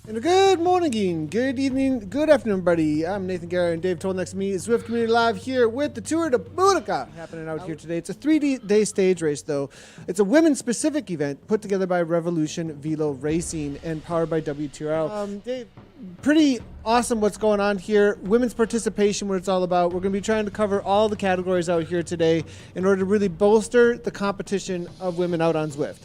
And good morning, good evening, good afternoon, everybody. I'm Nathan Guerra, and Dave Toll next to me is Zwift Community Live here with the Tour de Boudicca happening out here today. It's a 3-day stage race, though. It's a women's-specific event put together by Revolution Velo Racing and powered by WTRL. Dave, pretty awesome what's going on here. Women's participation, what it's all about. We're going to be trying to cover all the categories out here today in order to really bolster the competition of women out on Zwift.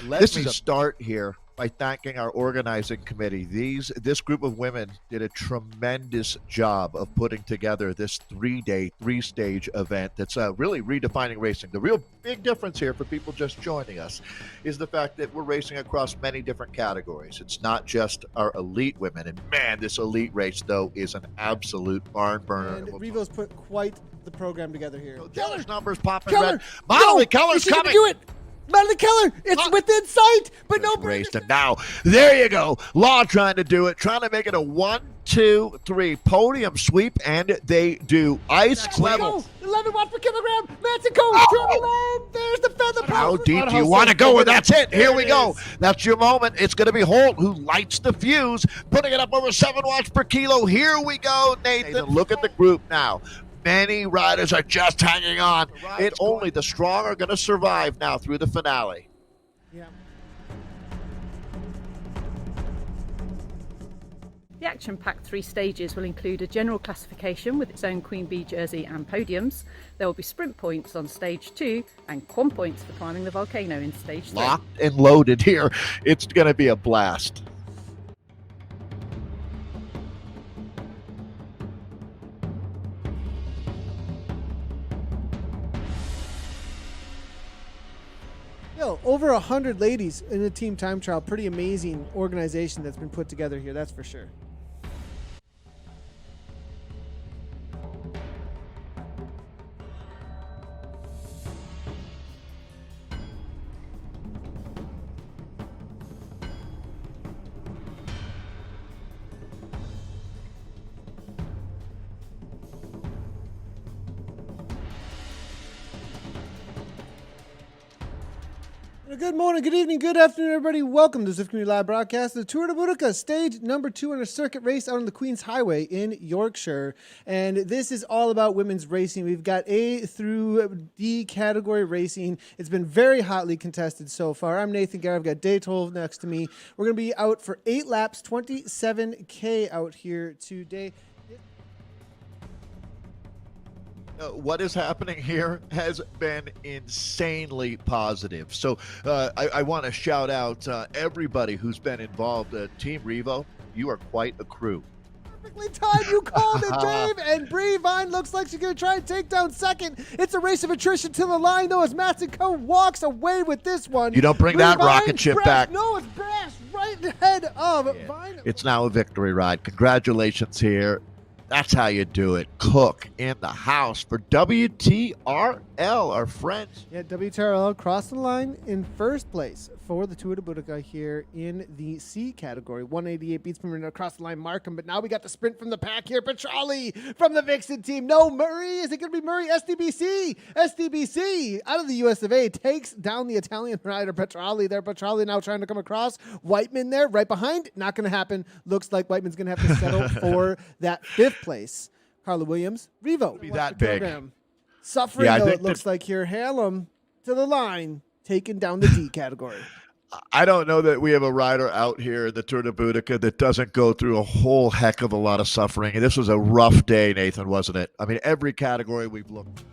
Let me start here by thanking our organizing committee. This group of women did a tremendous job of putting together this 3-day, 3-stage event that's really redefining racing. The real big difference here for people just joining us is the fact that we're racing across many different categories. It's not just our elite women. And man, this elite race, though, is an absolute barn burner. And Revo's put quite the program together here. Keller's numbers popping Keller, red. Molly Keller's coming. coming. Do it. Molly Keller, it's within sight, but no raced. And now, there you go. Law trying to do it, trying to make it a 1, 2, 3 podium sweep, and they do. Ice level. 11 watts per kilogram. Mexico, turn around. There's the feather. How deep do you want to go? And that's it. Here we go. That's your moment. It's going to be Holt who lights the fuse, putting it up over 7 watts per kilo. Here we go, Nathan. Look at the group now. Many riders are just hanging on. Only the strong are going to survive now through the finale. Yeah. The action-packed 3 stages will include a general classification with its own Queen Bee jersey and podiums. There will be sprint points on stage 2 and quad points for climbing the volcano in stage 3. Locked and loaded here. It's going to be a blast. Over 100 ladies in the team time trial. Pretty amazing organization that's been put together here, that's for sure. Good morning, good evening, good afternoon, everybody. Welcome to the Zwift Community Live broadcast, the Tour de Boudicca, stage number 2 on a circuit race out on the Queen's Highway in Yorkshire. And this is all about women's racing. We've got A through D category racing. It's been very hotly contested so far. I'm Nathan Guerra. I've got Dave Toll next to me. We're going to be out for 8 laps, 27K out here today. What is happening here has been insanely positive. So I want to shout out everybody who's been involved. Team Revo, you are quite a crew. Perfectly timed. You called it, Dave. And Bree Vine looks like she's going to try and take down second. It's a race of attrition to the line, though, as Mexico walks away with this one. You don't bring that rocket ship back. No, it's Brash right ahead of Vine. It's now a victory ride. Congratulations here. That's how you do it. Cook in the house for WTRL, our friends. Yeah, WTRL crossed the line in first place for the Tour de Boudicca here in the C category. 188 beats per minute across the line, Markham. But now we got the sprint from the pack here. Petrali from the Vixen team. No, Murray. Is it going to be Murray? SDBC. SDBC out of the US of A takes down the Italian rider Petrali there. Petrali now trying to come across. Whiteman there right behind. Not going to happen. Looks like Whiteman's going to have to settle for that 5th place. Carla Williams, Revo. Be that big. Suffering, though, it looks like here. Hallam to the line, taking down the D category. I don't know that we have a rider out here in the Tour de Boudicca that doesn't go through a whole heck of a lot of suffering. And this was a rough day, Nathan, wasn't it? I mean, every category we've looked.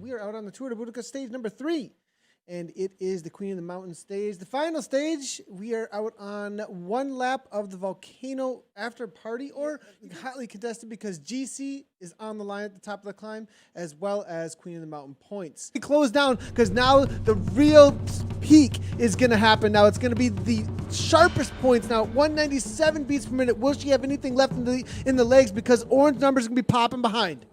We are out on the Tour de Boudicca stage number 3. And it is the Queen of the Mountain stage. The final stage, we are out on 1 lap of the volcano after party, or hotly contested because GC is on the line at the top of the climb, as well as Queen of the Mountain points. We close down because now the real peak is going to happen. Now it's going to be the sharpest points now, 197 beats per minute. Will she have anything left in the legs because orange numbers are going to be popping behind?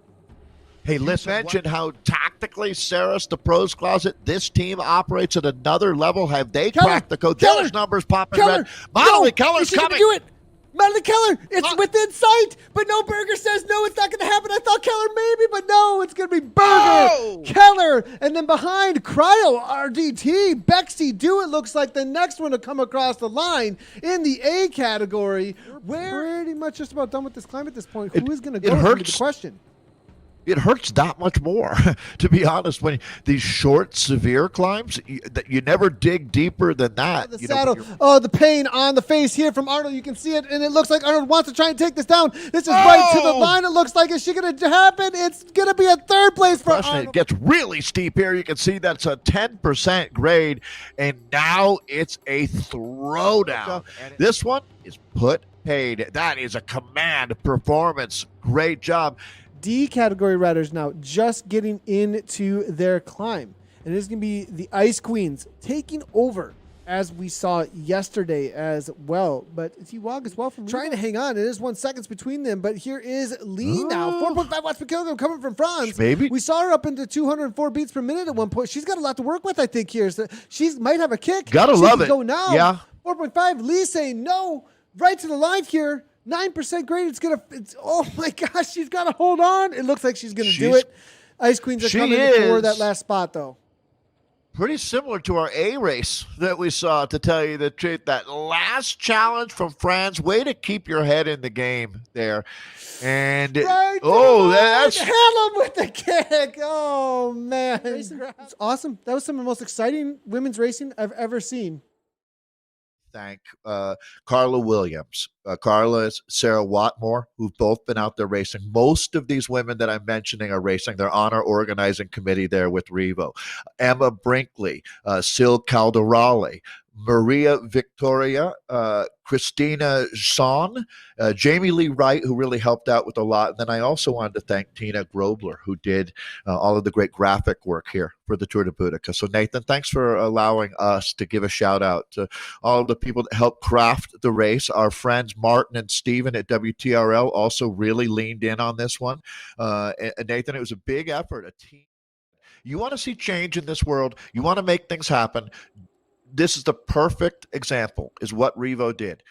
Hey, listen, mentioned how tactically Saris, the pros closet, this team operates at another level. Have they cracked the code? Keller's numbers popping red. Molly Keller's coming. Do it. Molly Keller, it's within sight, but no, Berger says no, it's not going to happen. I thought Keller maybe, but no, it's going to be Berger. Keller there. And then behind, Cryo, RDT, Bexy Do It looks like the next one to come across the line in the A category. We're pretty much just about done with this climb at this point. Who is going to go? Is gonna be the question. It hurts that much more, to be honest. When these short, severe climbs, you never dig deeper than that. The saddle. Oh, the pain on the face here from Arnold. You can see it, and it looks like Arnold wants to try and take this down. This is right to the line. It looks like. Is she going to happen? It's going to be a third place for Arnold. It gets really steep here. You can see that's a 10% grade, and now it's a throwdown. This one is put paid. That is a command performance. Great job. D category riders now just getting into their climb. And it is going to be the Ice Queens taking over, as we saw yesterday as well. But T-Wog as well from trying to hang on. It is 1 second between them. But here is Lee now. 4.5 watts per kilogram coming from Franz. Maybe. We saw her up into 204 beats per minute at one point. She's got a lot to work with, I think, here. So she might have a kick. Gotta love it. Go now. Yeah. 4.5. Lee saying no. Right to the live here. 9% grade. Oh my gosh, she's got to hold on. It looks like she's going to do it. Ice Queens are coming for that last spot, though. Pretty similar to our A race that we saw, to tell you the truth. That last challenge from Franz, way to keep your head in the game there. And that's Helen with the kick. Oh man, it's awesome. That was some of the most exciting women's racing I've ever seen. Thank Carla Williams, Carla, Sarah Watmore, who've both been out there racing. Most of these women that I'm mentioning are racing. They're on our organizing committee there with Revo. Emma Brinkley, Sil Calderale, Maria Victoria, Christina Shawn, Jamie Lee Wright, who really helped out with a lot. And then I also wanted to thank Tina Grobler, who did all of the great graphic work here for the Tour de Boudicca. So Nathan, thanks for allowing us to give a shout out to all of the people that helped craft the race. Our friends Martin and Steven at WTRL also really leaned in on this one. And Nathan, it was a big effort, a team. You want to see change in this world. You want to make things happen. This is the perfect example, is what Revo did.